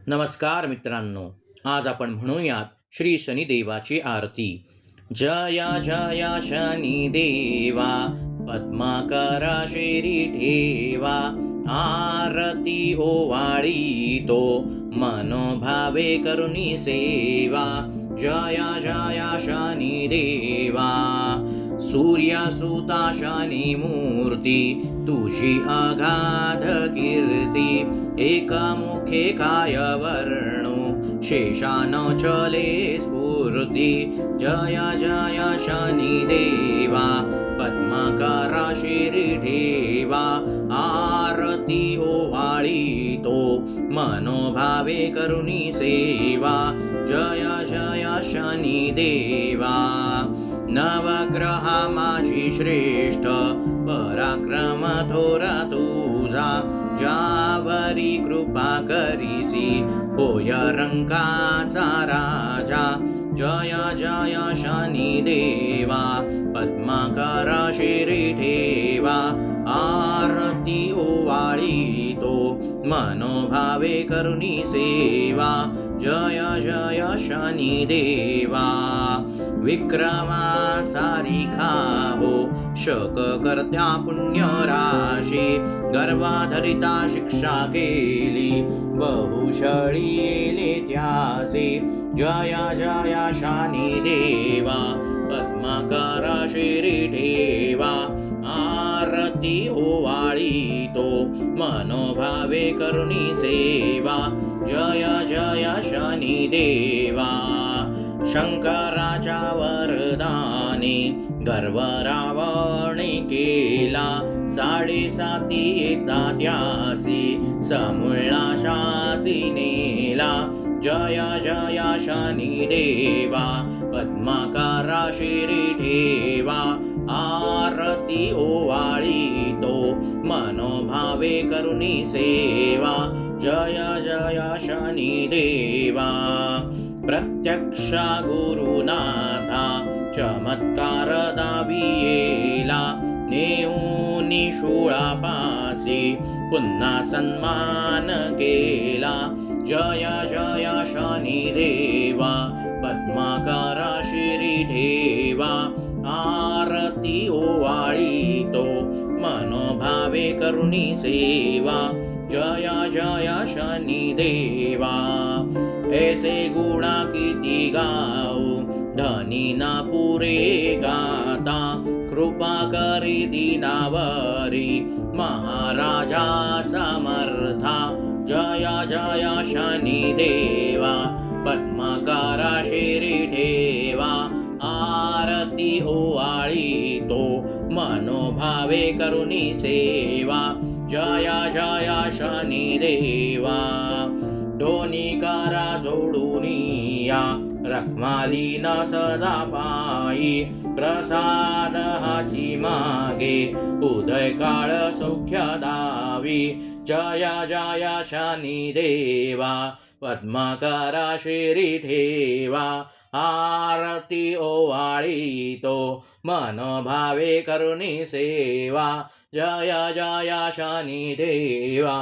नमस्कार मित्रांनो, आज आपण म्हणूयात श्री शनिदेवाची आरती. जय जय शनिदेवा, पद्माकरा शिरी ठेवा. आरती ओवाळी तो, मनोभावे करुणी सेवा. जय जय शनिदेवा, सूर्यसुता शनी मूर्ती, तुझी अगाध कीर्ती. एकमुखे काय वर्णो, शेषान चले स्फूर्ती. जय जय शनिदेवा, पद्माकरा शिरी ठेवा. आरती ओवाळी तो, मनोभावे करुणी सेवा. जय जय शनिदेवा, नवग्रहा माझी श्रेष्ठ, पराक्रम थोरा तुझा. ज्यावरी कृपा करीसी, होय रंकाचा राजा. जय जय शनिदेवा, पद्माकरा शिरी ठेवा. आरती ओवाळी तो, मनोभावे करुणी सेवा. जय जय शनिदेवा, विक्रमा सारिखा हो, शक करत्या पुण्य राशी. गर्वाधरिता शिक्षा केली, बहुशळी येले त्यासी. जय जय शनिदेवा, पद्माकरा शिरी ठेवा. आरती ओवाळी तो, मनोभावे करुणी सेवा. जय जय शनिदेवा, शंकराच्या वरदाने गर्व रावणे केला. 7.5 येता त्यासी, समूळनाशासी नेला. जय जय शनिदेवा, पद्माकरा शिरी ठेवा. आरती ओवाळी तो, मनोभावे करुणी सेवा. जय जय शनिदेवा, प्रत्यक्ष गुरुनाथा, चमत्कार दावियेला. नेऊनी शूळापासी, पुन्हा सन्मान केला. जय जय शनिदेवा, पद्माकरा शिरी ठेवा. आरती ओवाळी तो, मनोभावे करुणी सेवा. जय जय शनिदेवा, ऐसे गुणा किती गाऊ, धनी ना पुरे गाता. कृपा करी दीनावरी, महाराजा समर्था. जय जय शनिदेवा, पद्माकरा शिरी ठेवा. आरती ओवाळी तो, मनोभावे करुणी सेवा. जय जय शनिदेवा, दोन्ही करा जोडूनिया, रखमाली न सदा पायी. प्रसाद हाची मागे, उदय काळ सौख्य दावी. जय जय शनिदेवा, पद्माकरा शिरी ठेवा. आरती ओवाळी तो, मनोभावे करुणी सेवा. जय जय शनिदेवा.